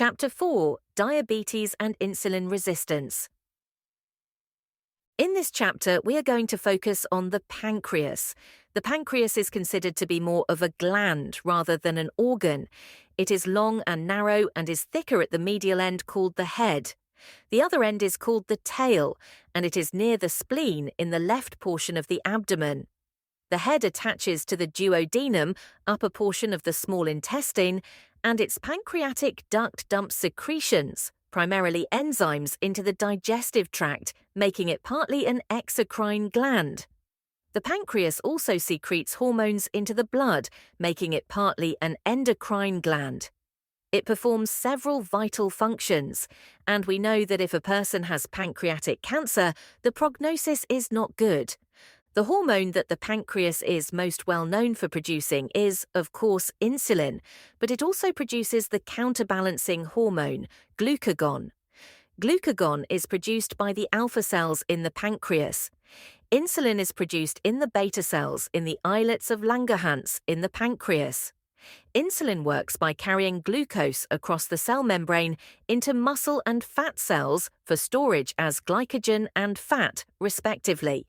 Chapter 4: Diabetes and Insulin Resistance. In this chapter, we are going to focus on the pancreas. The pancreas is considered to be more of a gland rather than an organ. It is long and narrow and is thicker at the medial end, called the head. The other end is called the tail, and it is near the spleen in the left portion of the abdomen. The head attaches to the duodenum, upper portion of the small intestine, and its pancreatic duct dumps secretions, primarily enzymes, into the digestive tract, making it partly an exocrine gland. The pancreas also secretes hormones into the blood, making it partly an endocrine gland. It performs several vital functions, and we know that if a person has pancreatic cancer, the prognosis is not good. The hormone that the pancreas is most well known for producing is, of course, insulin, but it also produces the counterbalancing hormone, glucagon. Glucagon is produced by the alpha cells in the pancreas. Insulin is produced in the beta cells in the islets of Langerhans in the pancreas. Insulin works by carrying glucose across the cell membrane into muscle and fat cells for storage as glycogen and fat, respectively.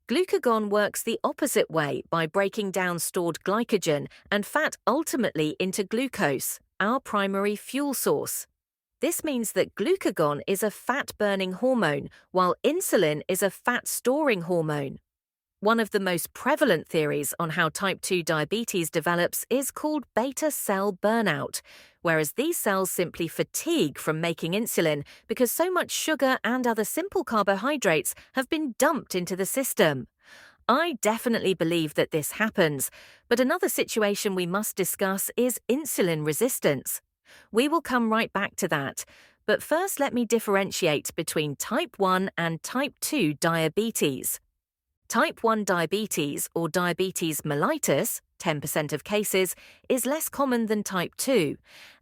Glucagon works the opposite way by breaking down stored glycogen and fat ultimately into glucose, our primary fuel source. This means that glucagon is a fat-burning hormone, while insulin is a fat-storing hormone. One of the most prevalent theories on how type 2 diabetes develops is called beta cell burnout, whereas these cells simply fatigue from making insulin because so much sugar and other simple carbohydrates have been dumped into the system. I definitely believe that this happens, but another situation we must discuss is insulin resistance. We will come right back to that, but first let me differentiate between type 1 and type 2 diabetes. Type 1 diabetes, or diabetes mellitus, 10% of cases, is less common than type 2,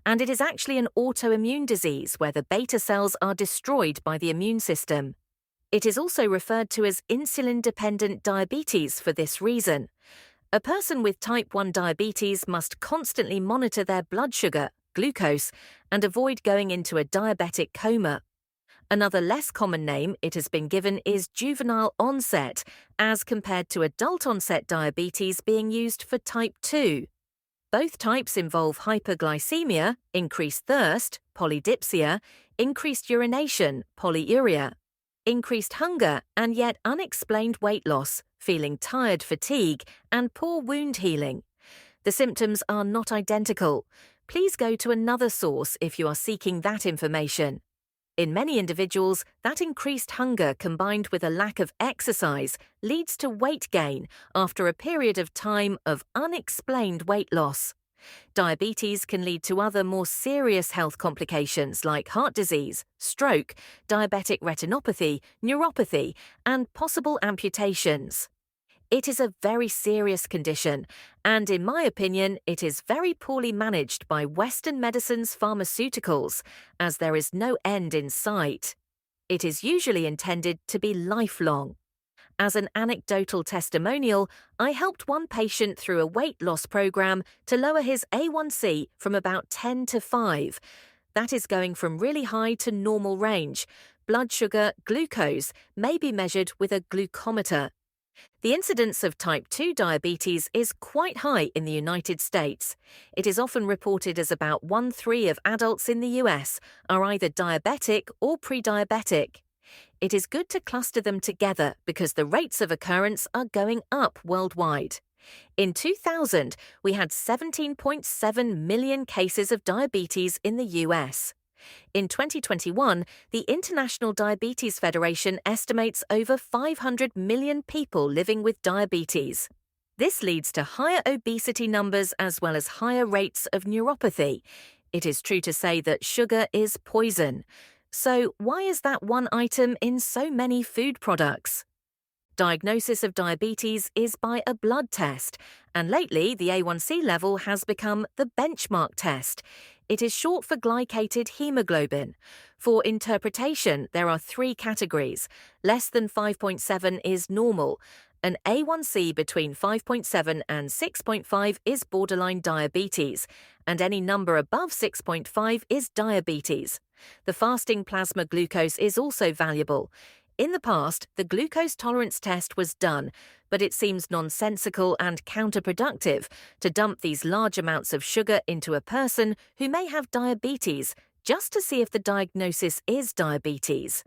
and it is actually an autoimmune disease where the beta cells are destroyed by the immune system. It is also referred to as insulin-dependent diabetes for this reason. A person with type 1 diabetes must constantly monitor their blood sugar, glucose, and avoid going into a diabetic coma. Another less common name it has been given is juvenile onset, as compared to adult onset diabetes being used for type 2. Both types involve hyperglycemia, increased thirst, polydipsia, increased urination, polyuria, increased hunger, and yet unexplained weight loss, feeling tired, fatigue, and poor wound healing. The symptoms are not identical. Please go to another source if you are seeking that information. In many individuals, that increased hunger combined with a lack of exercise leads to weight gain after a period of time of unexplained weight loss. Diabetes can lead to other more serious health complications like heart disease, stroke, diabetic retinopathy, neuropathy, and possible amputations. It is a very serious condition, and in my opinion, it is very poorly managed by Western medicine's pharmaceuticals, as there is no end in sight. It is usually intended to be lifelong. As an anecdotal testimonial, I helped one patient through a weight loss program to lower his A1C from about 10 to 5. That is going from really high to normal range. Blood sugar, glucose, may be measured with a glucometer. The incidence of type 2 diabetes is quite high in the United States. It is often reported as about 1/3 of adults in the US are either diabetic or pre-diabetic. It is good to cluster them together because the rates of occurrence are going up worldwide. In 2000, we had 17.7 million cases of diabetes in the US. In 2021, the International Diabetes Federation estimates over 500 million people living with diabetes. This leads to higher obesity numbers as well as higher rates of neuropathy. It is true to say that sugar is poison. So why is that one item in so many food products? Diagnosis of diabetes is by a blood test, and lately the A1C level has become the benchmark test. It is short for glycated hemoglobin. For interpretation, there are 3 categories. Less than 5.7 is normal, An A1C between 5.7 and 6.5 is borderline diabetes, and any number above 6.5 is diabetes. The fasting plasma glucose is also valuable. In the past, the glucose tolerance test was done, but it seems nonsensical and counterproductive to dump these large amounts of sugar into a person who may have diabetes just to see if the diagnosis is diabetes.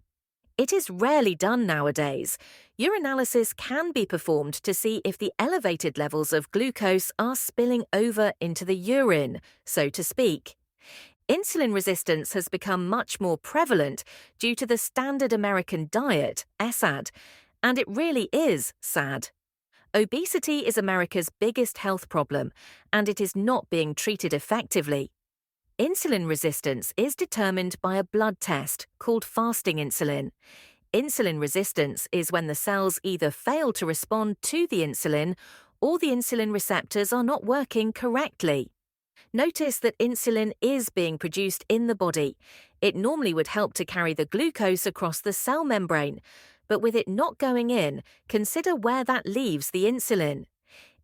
It is rarely done nowadays. Urinalysis can be performed to see if the elevated levels of glucose are spilling over into the urine, so to speak. Insulin resistance has become much more prevalent due to the standard American diet, SAD, and it really is sad. Obesity is America's biggest health problem, and it is not being treated effectively. Insulin resistance is determined by a blood test called fasting insulin. Insulin resistance is when the cells either fail to respond to the insulin or the insulin receptors are not working correctly. Notice that insulin is being produced in the body. It normally would help to carry the glucose across the cell membrane, but with it not going in, consider where that leaves the insulin.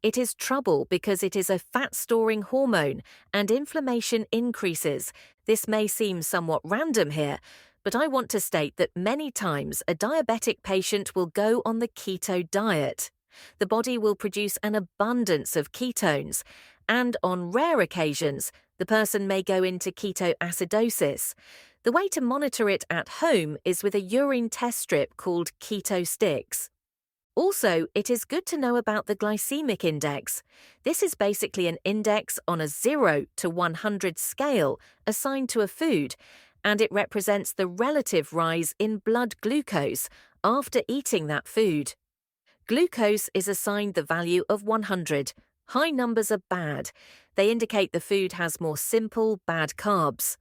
It is trouble because it is a fat-storing hormone and inflammation increases. This may seem somewhat random here, but I want to state that many times a diabetic patient will go on the keto diet. The body will produce an abundance of ketones, and on rare occasions, the person may go into ketoacidosis. The way to monitor it at home is with a urine test strip called Keto Sticks. Also, it is good to know about the glycemic index. This is basically an index on a 0 to 100 scale assigned to a food, and it represents the relative rise in blood glucose after eating that food. Glucose is assigned the value of 100. High numbers are bad. They indicate the food has more simple, bad carbs.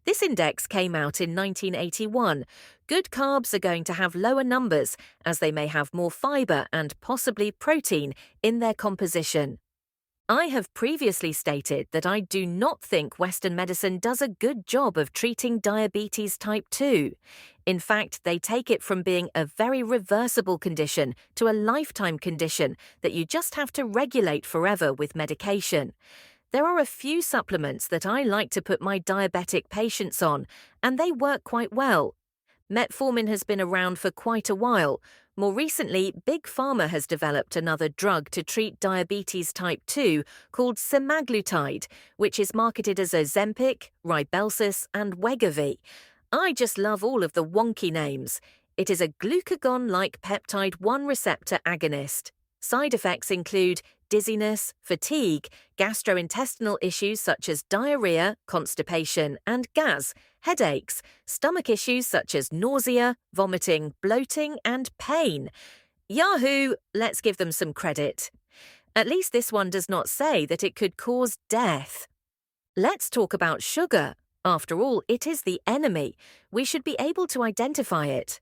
This index came out in 1981. Good carbs are going to have lower numbers as they may have more fiber and possibly protein in their composition. I have previously stated that I do not think Western medicine does a good job of treating diabetes type 2. In fact, they take it from being a very reversible condition to a lifetime condition that you just have to regulate forever with medication. There are a few supplements that I like to put my diabetic patients on, and they work quite well. Metformin has been around for quite a while. More recently, Big Pharma has developed another drug to treat diabetes type 2 called semaglutide, which is marketed as Ozempic, Rybelsus, and Wegovy. I just love all of the wonky names. It is a glucagon-like peptide 1 receptor agonist. Side effects include dizziness, fatigue, gastrointestinal issues such as diarrhea, constipation, and gas, headaches, stomach issues such as nausea, vomiting, bloating, and pain. Yahoo! Let's give them some credit. At least this one does not say that it could cause death. Let's talk about sugar. After all, it is the enemy. We should be able to identify it.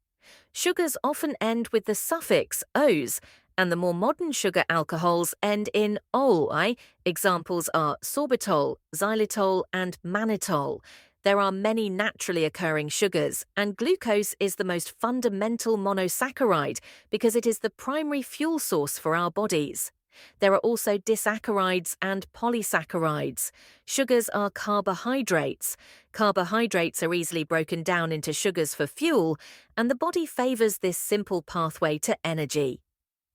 Sugars often end with the suffix -ose, and the more modern sugar alcohols end in -ol. Examples are sorbitol, xylitol, and mannitol. There are many naturally occurring sugars, and glucose is the most fundamental monosaccharide because it is the primary fuel source for our bodies. There are also disaccharides and polysaccharides. Sugars are carbohydrates. Carbohydrates are easily broken down into sugars for fuel, and the body favors this simple pathway to energy.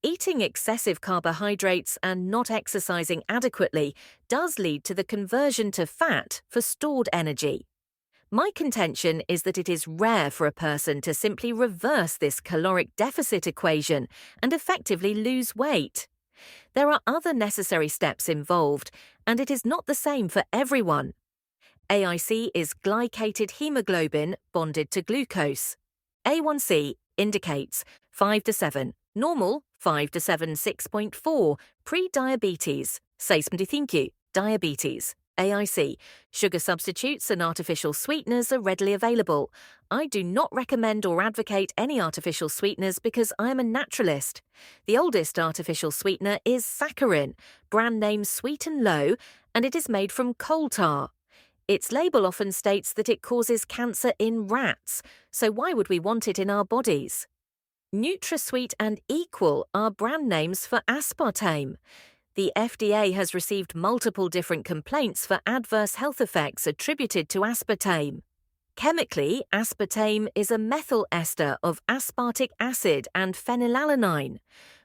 Eating excessive carbohydrates and not exercising adequately does lead to the conversion to fat for stored energy. My contention is that it is rare for a person to simply reverse this caloric deficit equation and effectively lose weight. There are other necessary steps involved, and it is not the same for everyone. AIC is glycated hemoglobin bonded to glucose. A1C indicates 5 to 7, normal 5 to 7, 6.4, pre-diabetes, 6.5, diabetes. AIC, sugar substitutes and artificial sweeteners are readily available. I do not recommend or advocate any artificial sweeteners because I am a naturalist. The oldest artificial sweetener is saccharin, brand name Sweet and Low, and it is made from coal tar. Its label often states that it causes cancer in rats, so why would we want it in our bodies? NutraSweet and Equal are brand names for aspartame. The FDA has received multiple different complaints for adverse health effects attributed to aspartame. Chemically, aspartame is a methyl ester of aspartic acid and phenylalanine.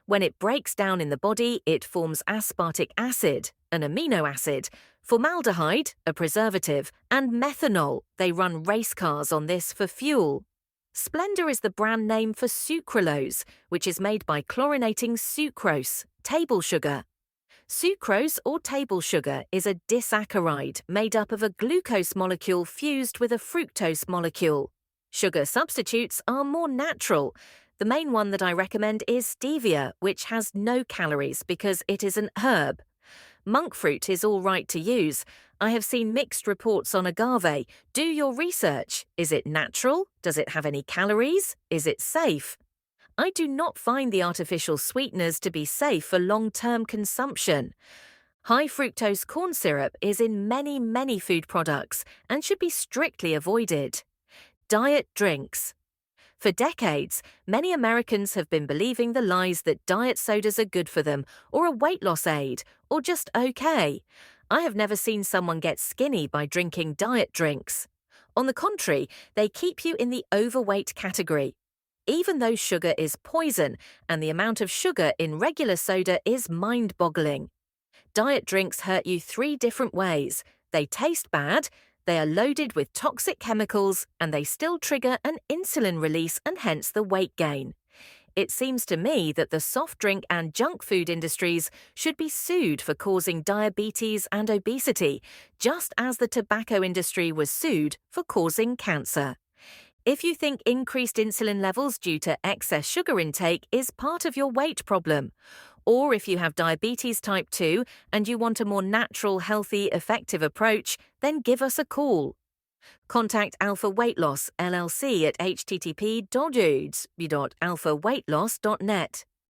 When it breaks down in the body, it forms aspartic acid, an amino acid, formaldehyde, a preservative, and methanol. They run race cars on this for fuel. Splenda is the brand name for sucralose, which is made by chlorinating sucrose, table sugar. Sucrose or table sugar is a disaccharide made up of a glucose molecule fused with a fructose molecule. Sugar substitutes are more natural. The main one that I recommend is stevia, which has no calories because it is an herb. Monk fruit is all right to use. I have seen mixed reports on agave. Do your research. Is it natural? Does it have any calories? Is it safe? I do not find the artificial sweeteners to be safe for long-term consumption. High fructose corn syrup is in many food products and should be strictly avoided. Diet drinks. For decades, many Americans have been believing the lies that diet sodas are good for them, or a weight loss aid, or just okay. I have never seen someone get skinny by drinking diet drinks. On the contrary, they keep you in the overweight category. Even though sugar is poison, and the amount of sugar in regular soda is mind-boggling. Diet drinks hurt you 3 different ways. They taste bad, they are loaded with toxic chemicals, and they still trigger an insulin release and hence the weight gain. It seems to me that the soft drink and junk food industries should be sued for causing diabetes and obesity, just as the tobacco industry was sued for causing cancer. If you think increased insulin levels due to excess sugar intake is part of your weight problem, or if you have diabetes type 2 and you want a more natural, healthy, effective approach, then give us a call. Contact Alpha Weight Loss LLC at http://alphaweightloss.net.